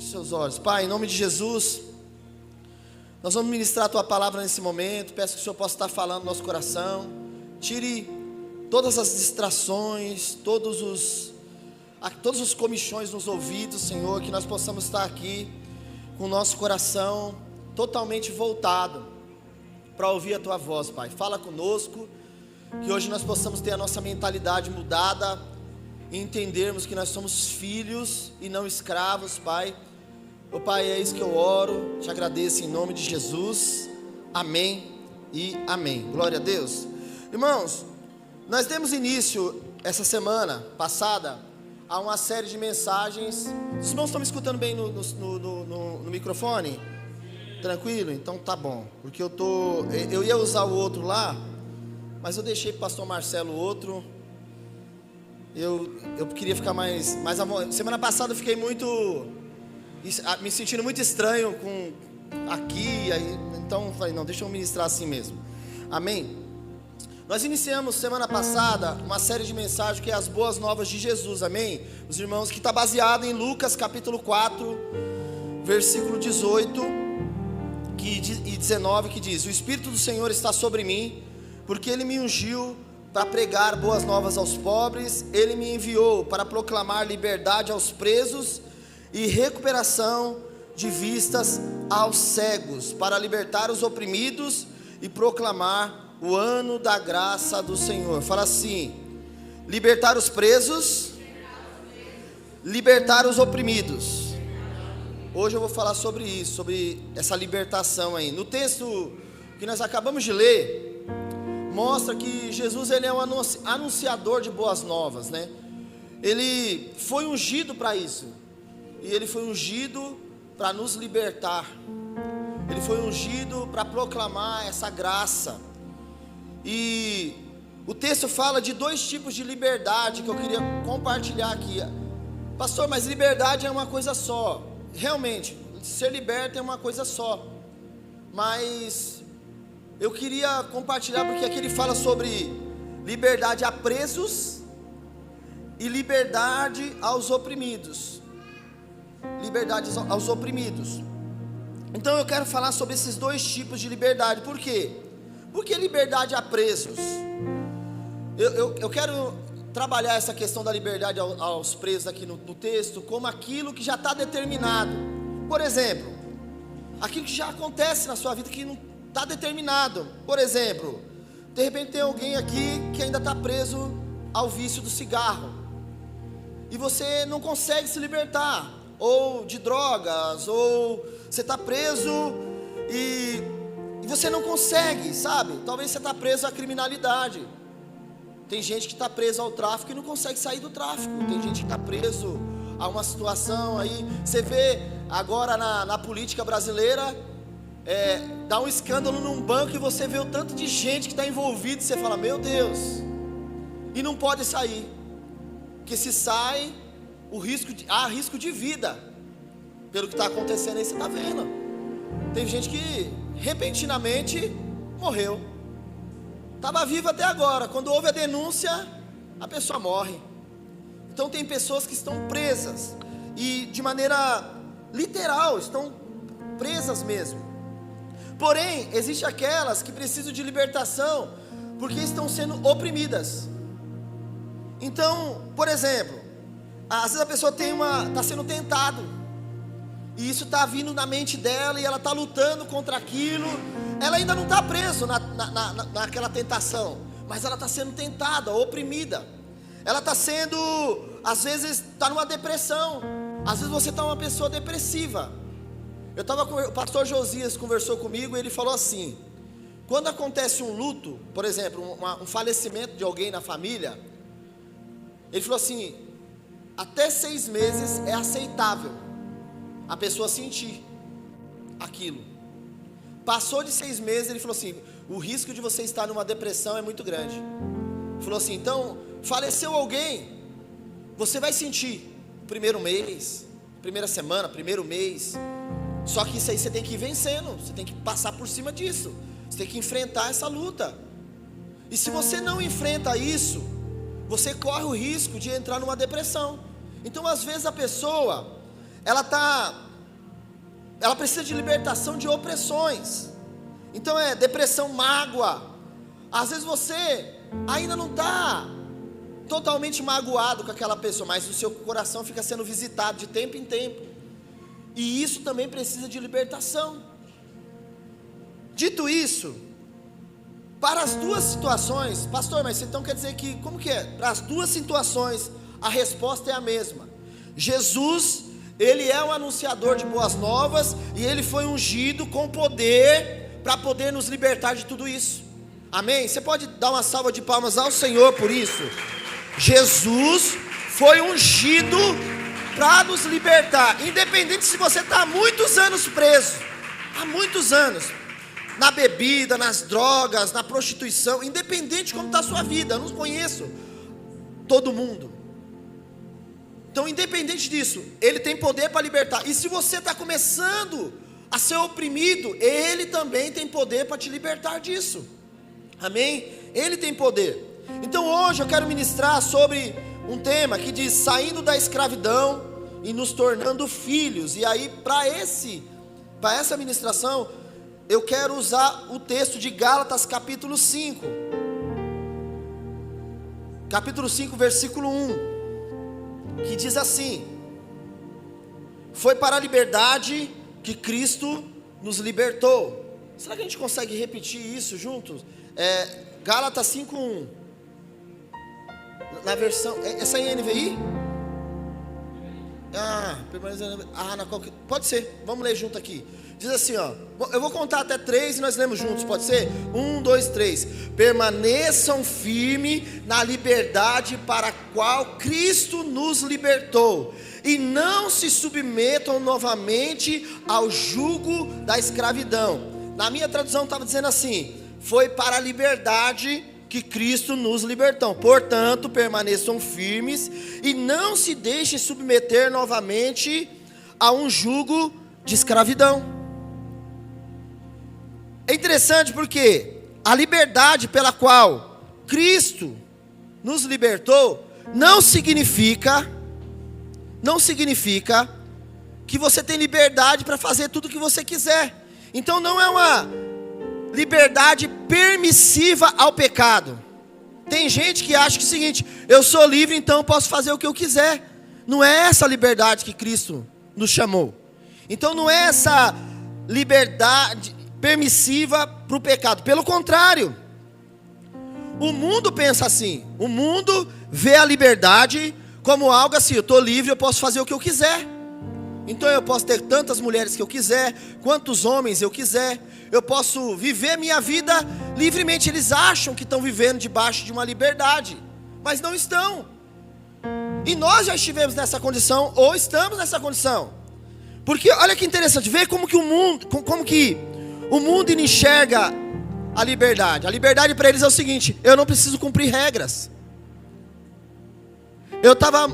Feche seus olhos. Pai, em nome de Jesus, nós vamos ministrar a Tua palavra nesse momento. Peço que o Senhor possa estar falando no nosso coração. Tire todas as distrações, todos os comichões nos ouvidos, Senhor. Que nós possamos estar aqui com o nosso coração totalmente voltado para ouvir a Tua voz, Pai. Fala conosco, que hoje nós possamos ter a nossa mentalidade mudada e entendermos que nós somos filhos e não escravos, Pai. Ô Pai, é isso que eu oro, te agradeço em nome de Jesus, amém e amém. Glória a Deus. Irmãos, nós demos início essa semana passada a uma série de mensagens. Os irmãos estão me escutando bem no microfone? Tranquilo? Então tá bom, porque eu ia usar o outro lá, mas eu deixei para o pastor Marcelo o outro. Eu queria ficar mais amor. Semana passada eu fiquei me sentindo muito estranho com aqui, aí, então falei, não, deixa eu ministrar assim mesmo. Amém? Nós iniciamos semana passada uma série de mensagens que é as boas novas de Jesus, amém? Os irmãos, que está baseado em Lucas capítulo 4, versículo 18 e 19, que diz: o Espírito do Senhor está sobre mim, porque Ele me ungiu para pregar boas novas aos pobres. Ele me enviou para proclamar liberdade aos presos e recuperação de vistas aos cegos, para libertar os oprimidos e proclamar o ano da graça do Senhor. Fala assim: libertar os presos, libertar os oprimidos. Hoje eu vou falar sobre isso, sobre essa libertação aí. No texto que nós acabamos de ler, mostra que Jesus, ele é um anunciador de boas novas, né? Ele foi ungido para isso. E ele foi ungido para nos libertar. Ele foi ungido para proclamar essa graça. E o texto fala de dois tipos de liberdade que eu queria compartilhar aqui. Pastor, mas liberdade é uma coisa só. Realmente, ser liberto é uma coisa só. Mas eu queria compartilhar porque aqui ele fala sobre liberdade a presos e liberdade aos oprimidos. Liberdade aos oprimidos. Então eu quero falar sobre esses dois tipos de liberdade. Por quê? Porque liberdade a presos. Eu quero trabalhar essa questão da liberdade aos presos aqui no texto como aquilo que já está determinado. Por exemplo, aquilo que já acontece na sua vida que não está determinado. Por exemplo, de repente tem alguém aqui que ainda está preso ao vício do cigarro e você não consegue se libertar, ou de drogas, ou você está preso e você não consegue, sabe? Talvez você está preso à criminalidade. Tem gente que está preso ao tráfico e não consegue sair do tráfico. Tem gente que está preso a uma situação aí. Você vê agora na política brasileira, dá um escândalo num banco e você vê o tanto de gente que está envolvido e você fala, meu Deus, e não pode sair, porque se sai, há risco de vida, pelo que está acontecendo aí, você está vendo, tem gente que repentinamente morreu, estava viva até agora, quando houve a denúncia, a pessoa morre. Então tem pessoas que estão presas, e de maneira literal, estão presas mesmo. Porém, existem aquelas que precisam de libertação, porque estão sendo oprimidas. Então, por exemplo, às vezes a pessoa está sendo tentado, e isso está vindo na mente dela, e ela está lutando contra aquilo. Ela ainda não está presa naquela tentação, mas ela está sendo tentada, oprimida. Ela está sendo, às vezes está numa depressão. Às vezes você está uma pessoa depressiva. O pastor Josias conversou comigo e ele falou assim: quando acontece um luto, por exemplo, um falecimento de alguém na família, ele falou assim, até 6 meses é aceitável a pessoa sentir aquilo. Passou de 6 meses, ele falou assim, o risco de você estar numa depressão é muito grande. Ele falou assim, então, faleceu alguém, você vai sentir primeiro mês, primeira semana, primeiro mês. Só que isso aí você tem que ir vencendo, você tem que passar por cima disso, você tem que enfrentar essa luta. E se você não enfrenta isso, você corre o risco de entrar numa depressão. Então às vezes a pessoa, ela está ela precisa de libertação de opressões. Então é depressão, mágoa. Às vezes você ainda não está totalmente magoado com aquela pessoa, mas o seu coração fica sendo visitado de tempo em tempo. E isso também precisa de libertação. Dito isso, para as duas situações, pastor, mas então quer dizer que, como que é? Para as duas situações, a resposta é a mesma. Jesus, ele é um anunciador de boas novas, e ele foi ungido com poder, para poder nos libertar de tudo isso. Amém? Você pode dar uma salva de palmas ao Senhor por isso? Jesus foi ungido para nos libertar, independente se você está há muitos anos preso, há muitos anos, na bebida, nas drogas, na prostituição, independente de como está a sua vida. Eu não conheço todo mundo. Então, independente disso, Ele tem poder para libertar. E se você está começando a ser oprimido, Ele também tem poder para te libertar disso. Amém? Ele tem poder. Então hoje eu quero ministrar sobre um tema que diz: saindo da escravidão e nos tornando filhos. E aí para essa ministração eu quero usar o texto de Gálatas capítulo 5. Capítulo 5, versículo 1, que diz assim: foi para a liberdade que Cristo nos libertou. Será que a gente consegue repetir isso juntos? Gálatas 5:1. Na versão, essa aí é NVI? Pode ser, vamos ler junto aqui. Diz assim, ó, eu vou contar até 3 e nós lemos juntos, pode ser? 1, 2, 3. Permaneçam firmes na liberdade para a qual Cristo nos libertou, e não se submetam novamente ao jugo da escravidão. Na minha tradução estava dizendo assim: foi para a liberdade que Cristo nos libertou. Portanto, permaneçam firmes e não se deixem submeter novamente a um jugo de escravidão. É interessante porque a liberdade pela qual Cristo nos libertou não significa que você tem liberdade para fazer tudo o que você quiser. Então não é uma liberdade permissiva ao pecado. Tem gente que acha que é o seguinte: eu sou livre, então eu posso fazer o que eu quiser. Não é essa liberdade que Cristo nos chamou. Então não é essa liberdade permissiva para o pecado. Pelo contrário, o mundo pensa assim. O mundo vê a liberdade como algo assim: eu estou livre, eu posso fazer o que eu quiser. Então eu posso ter tantas mulheres que eu quiser, quantos homens eu quiser, eu posso viver minha vida livremente. Eles acham que estão vivendo debaixo de uma liberdade, mas não estão. E nós já estivemos nessa condição, ou estamos nessa condição. Porque olha que interessante, vê como que o mundo enxerga a liberdade. A liberdade para eles é o seguinte: eu não preciso cumprir regras. Eu estava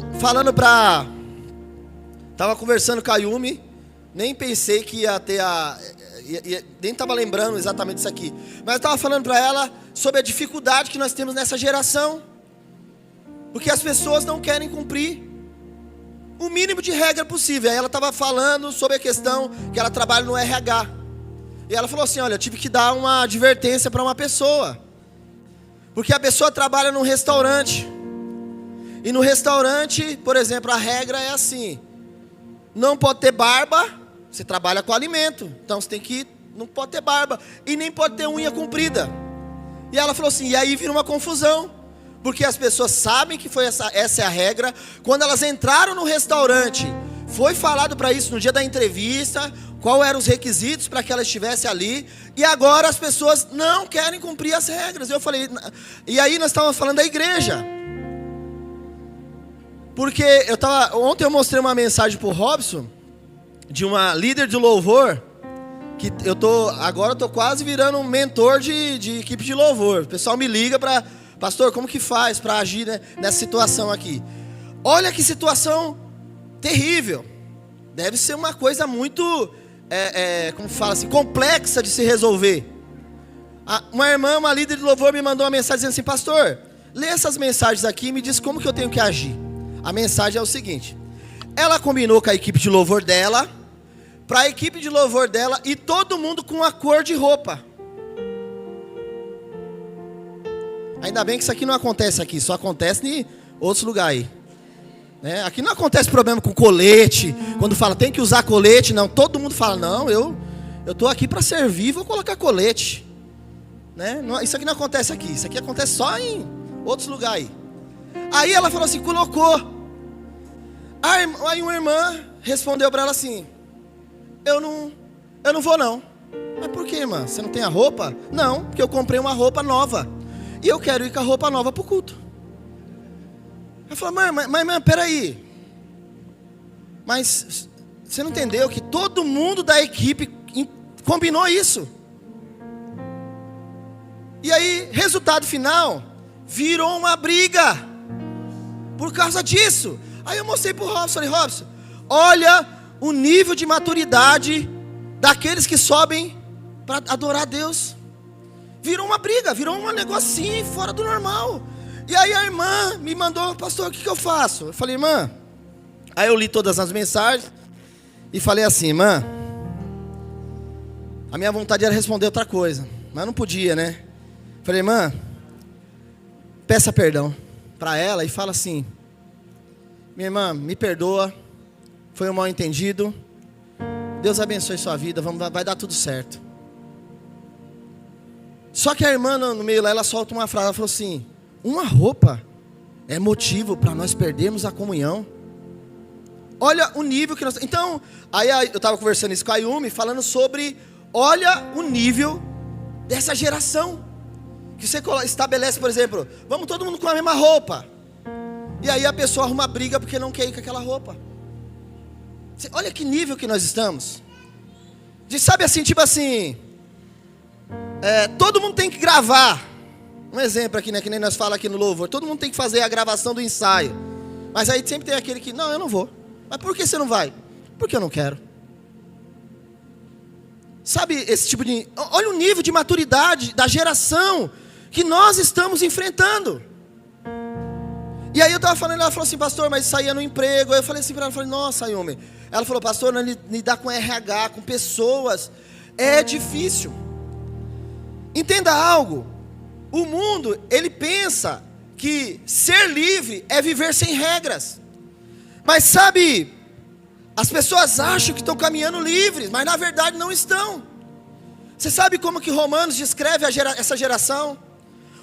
conversando com a Yumi, nem pensei que ia ter nem estava lembrando exatamente isso aqui, mas eu estava falando para ela sobre a dificuldade que nós temos nessa geração, porque as pessoas não querem cumprir o mínimo de regra possível. Aí ela estava falando sobre a questão que ela trabalha no RH, e ela falou assim: olha, eu tive que dar uma advertência para uma pessoa, porque a pessoa trabalha num restaurante, e no restaurante, por exemplo, a regra é assim: não pode ter barba. Você trabalha com alimento, então você não pode ter barba, e nem pode ter unha comprida. E ela falou assim, e aí vira uma confusão, porque as pessoas sabem que essa é a regra. Quando elas entraram no restaurante, foi falado para isso no dia da entrevista, qual eram os requisitos para que ela estivesse ali, e agora as pessoas não querem cumprir as regras. Eu falei, e aí nós estávamos falando da igreja, porque ontem eu mostrei uma mensagem para o Robson, de uma líder de louvor, que agora eu tô quase virando um mentor de equipe de louvor. O pessoal me liga para: pastor, como que faz para agir, né, nessa situação aqui? Olha que situação terrível. Deve ser uma coisa muito, como fala assim, complexa de se resolver. Uma irmã, uma líder de louvor, me mandou uma mensagem dizendo assim: pastor, lê essas mensagens aqui e me diz como que eu tenho que agir. A mensagem é o seguinte: ela combinou com a equipe de louvor dela para a equipe de louvor dela e todo mundo com uma cor de roupa. Ainda bem que isso aqui não acontece aqui, só acontece em outros lugares aí. Né? Aqui não acontece problema com colete, quando fala tem que usar colete, não. Todo mundo fala, não, eu estou aqui para servir, vou colocar colete. Né? Não, isso aqui não acontece aqui, isso aqui acontece só em outros lugares aí. Aí ela falou assim, colocou. Aí uma irmã respondeu para ela assim, eu não vou não. Mas por que, irmã? Você não tem a roupa? Não, porque eu comprei uma roupa nova. E eu quero ir com a roupa nova para o culto. Ela falou, mas peraí. Mas você não entendeu que todo mundo da equipe combinou isso? E aí, resultado final, virou uma briga. Por causa disso. Aí eu mostrei para o Robson, falei, Robson, olha o nível de maturidade daqueles que sobem para adorar a Deus. Virou uma briga, virou um negocinho fora do normal. E aí a irmã me mandou, pastor, o que eu faço? Eu falei, irmã. Aí eu li todas as mensagens e falei assim, irmã, a minha vontade era responder outra coisa, mas não podia, né? Falei, irmã, peça perdão para ela e fala assim, minha irmã, me perdoa, foi um mal entendido, Deus abençoe sua vida, vai dar tudo certo. Só que a irmã no meio lá, ela solta uma frase, ela falou assim, uma roupa é motivo para nós perdermos a comunhão. Olha o nível que nós... Então, aí eu estava conversando isso com a Yumi, falando sobre, olha o nível dessa geração. Que você estabelece, por exemplo, vamos todo mundo com a mesma roupa. E aí a pessoa arruma briga porque não quer ir com aquela roupa. Olha que nível que nós estamos. De, sabe assim, tipo assim... todo mundo tem que gravar. Um exemplo aqui, né, que nem nós falamos aqui no louvor. Todo mundo tem que fazer a gravação do ensaio. Mas aí sempre tem aquele que, não, eu não vou. Mas por que você não vai? Porque eu não quero. Sabe esse tipo de... Olha o nível de maturidade da geração que nós estamos enfrentando. E aí eu estava falando, ela falou assim, pastor, mas saía no emprego. Aí eu falei assim para ela, falei, nossa, Yumi. Ela falou, pastor, lidar com RH, com pessoas, é difícil. Entenda algo. O mundo, ele pensa que ser livre é viver sem regras. Mas sabe, as pessoas acham que estão caminhando livres, mas na verdade não estão. Você sabe como que Romanos descreve essa geração?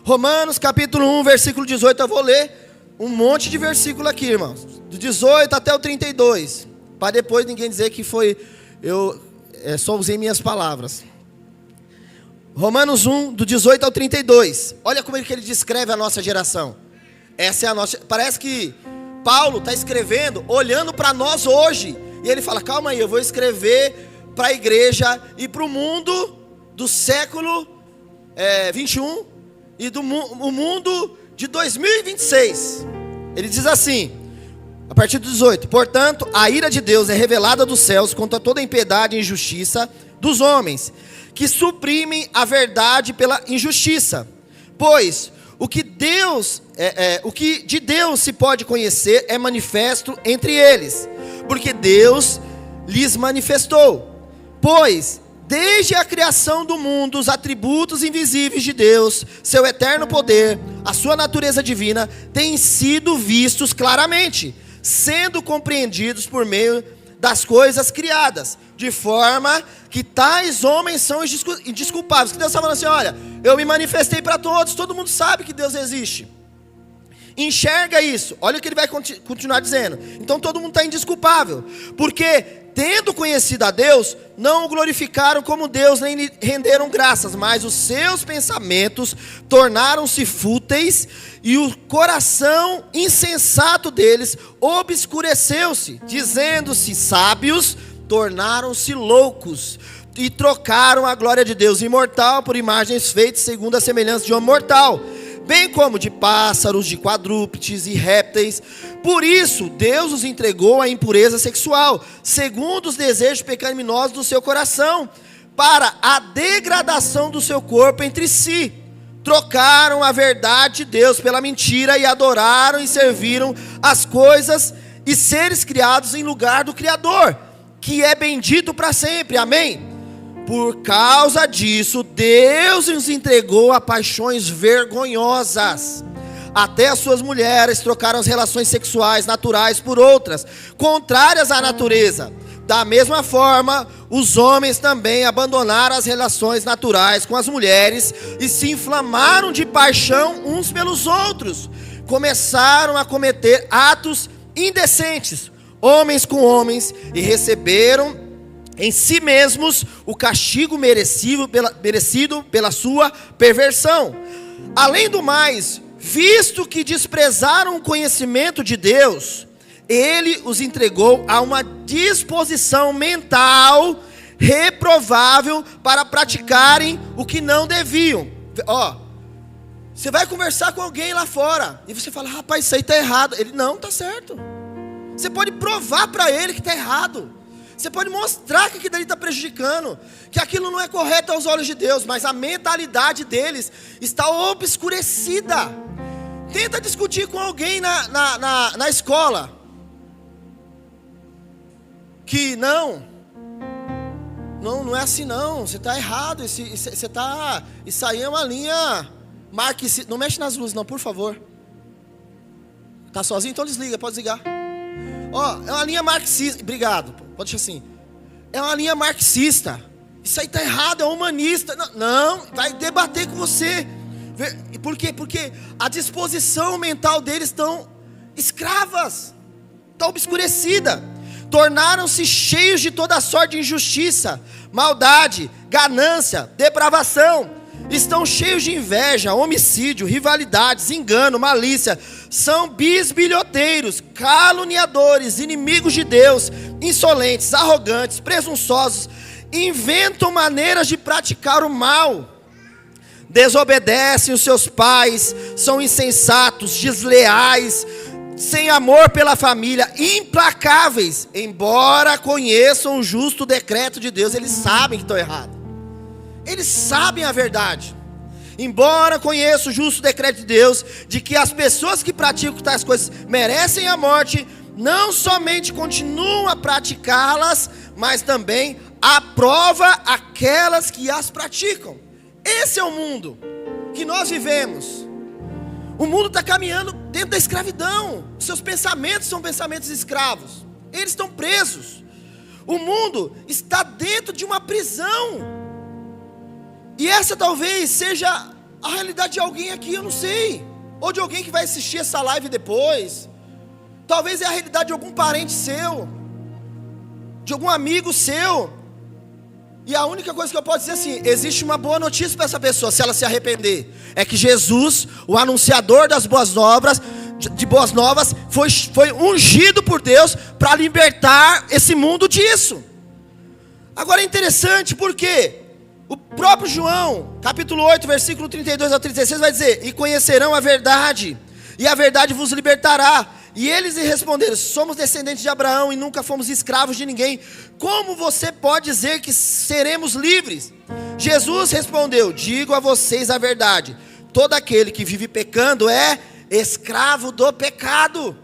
Romanos capítulo 1, versículo 18, eu vou ler um monte de versículo aqui, irmãos. Do 18 até o 32. Para depois ninguém dizer que foi, eu só usei minhas palavras. Romanos 1, do 18 ao 32. Olha como ele descreve a nossa geração. Essa é a nossa... Parece que Paulo está escrevendo, olhando para nós hoje. E ele fala, calma aí, eu vou escrever para a igreja e para o mundo do século 21 e do mundo de 2026. Ele diz assim, a partir do 18. Portanto, a ira de Deus é revelada dos céus contra toda a impiedade e injustiça dos homens, que suprimem a verdade pela injustiça. Pois o que de Deus se pode conhecer é manifesto entre eles, porque Deus lhes manifestou. Pois desde a criação do mundo, os atributos invisíveis de Deus, seu eterno poder, a sua natureza divina, têm sido vistos claramente, sendo compreendidos por meio das coisas criadas, de forma que tais homens são indesculpáveis. Que Deus está falando assim, olha, eu me manifestei para todos, todo mundo sabe que Deus existe. Enxerga isso, olha o que ele vai continuar dizendo. Então todo mundo está indesculpável, porque tendo conhecido a Deus, não o glorificaram como Deus, nem lhe renderam graças, mas os seus pensamentos tornaram-se fúteis, e o coração insensato deles obscureceu-se, dizendo-se sábios, tornaram-se loucos, e trocaram a glória de Deus imortal por imagens feitas segundo a semelhança de homem mortal, bem como de pássaros, de quadrúpedes e répteis. Por isso Deus os entregou à impureza sexual, segundo os desejos pecaminosos do seu coração, para a degradação do seu corpo entre si. Trocaram a verdade de Deus pela mentira, e adoraram e serviram as coisas e seres criados em lugar do Criador, que é bendito para sempre. Amém? Por causa disso, Deus nos entregou a paixões vergonhosas. Até as suas mulheres trocaram as relações sexuais naturais por outras, contrárias à natureza. Da mesma forma, os homens também abandonaram as relações naturais com as mulheres e se inflamaram de paixão uns pelos outros. Começaram a cometer atos indecentes, homens com homens, e receberam em si mesmos o castigo merecido pela sua perversão. Além do mais, visto que desprezaram o conhecimento de Deus, Ele os entregou a uma disposição mental reprovável para praticarem o que não deviam. Você vai conversar com alguém lá fora e você fala: rapaz, isso aí está errado. Ele: não, está certo. Você pode provar para ele que está errado. Você pode mostrar que aquilo dali está prejudicando, que aquilo não é correto aos olhos de Deus, mas a mentalidade deles está obscurecida. Tenta discutir com alguém na escola que não é assim não, você está errado, isso aí é uma linha marxista. Não mexe nas luzes não, por favor. Está sozinho? Então desliga, pode desligar. É uma linha marxista. Obrigado, pode deixar assim. É uma linha marxista. Isso aí está errado, é humanista. Não, vai debater com você. Por quê? Porque a disposição mental deles estão escravas, está obscurecida. Tornaram-se cheios de toda sorte de injustiça, maldade, ganância, depravação. Estão cheios de inveja, homicídio, rivalidades, engano, malícia. São bisbilhoteiros, caluniadores, inimigos de Deus, insolentes, arrogantes, presunçosos. Inventam maneiras de praticar o mal. Desobedecem os seus pais, são insensatos, desleais, sem amor pela família, implacáveis. Embora conheçam o justo decreto de Deus, eles sabem que estão errados. Eles sabem a verdade. Embora conheçam o justo decreto de Deus, de que as pessoas que praticam tais coisas merecem a morte, não somente continuam a praticá-las, mas também aprova aquelas que as praticam. Esse é o mundo que nós vivemos. O mundo está caminhando dentro da escravidão. Seus pensamentos são pensamentos escravos. Eles estão presos. O mundo está dentro de uma prisão. E essa talvez seja a realidade de alguém aqui, eu não sei. Ou de alguém que vai assistir essa live depois. Talvez é a realidade de algum parente seu, de algum amigo seu. E a única coisa que eu posso dizer é assim: existe uma boa notícia para essa pessoa, se ela se arrepender. É que Jesus, o anunciador das boas novas, foi ungido por Deus para libertar esse mundo disso. Agora é interessante porque o próprio João, capítulo 8, versículo 32 ao 36, vai dizer: e conhecerão a verdade, e a verdade vos libertará. E eles lhe responderam: somos descendentes de Abraão e nunca fomos escravos de ninguém. Como você pode dizer que seremos livres? Jesus respondeu: digo a vocês a verdade. Todo aquele que vive pecando é escravo do pecado.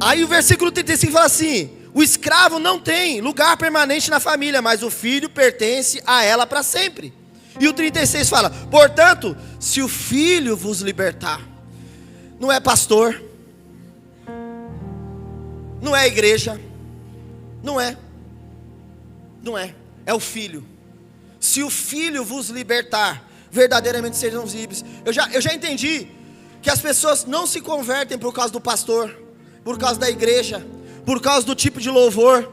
Aí o versículo 35 fala assim: o escravo não tem lugar permanente na família, mas o filho pertence a ela para sempre. E o 36 fala: portanto, se o filho vos libertar. Não é pastor, não é igreja, não é, é o filho. Se o filho vos libertar, verdadeiramente serão livres. Eu já entendi que as pessoas não se convertem por causa do pastor, por causa da igreja, por causa do tipo de louvor.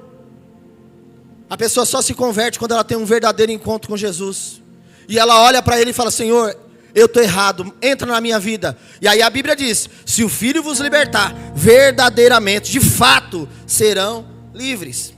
A pessoa só se converte quando ela tem um verdadeiro encontro com Jesus. E ela olha para ele e fala: Senhor, eu estou errado, entra na minha vida. E aí a Bíblia diz: se o Filho vos libertar, verdadeiramente, de fato, serão livres.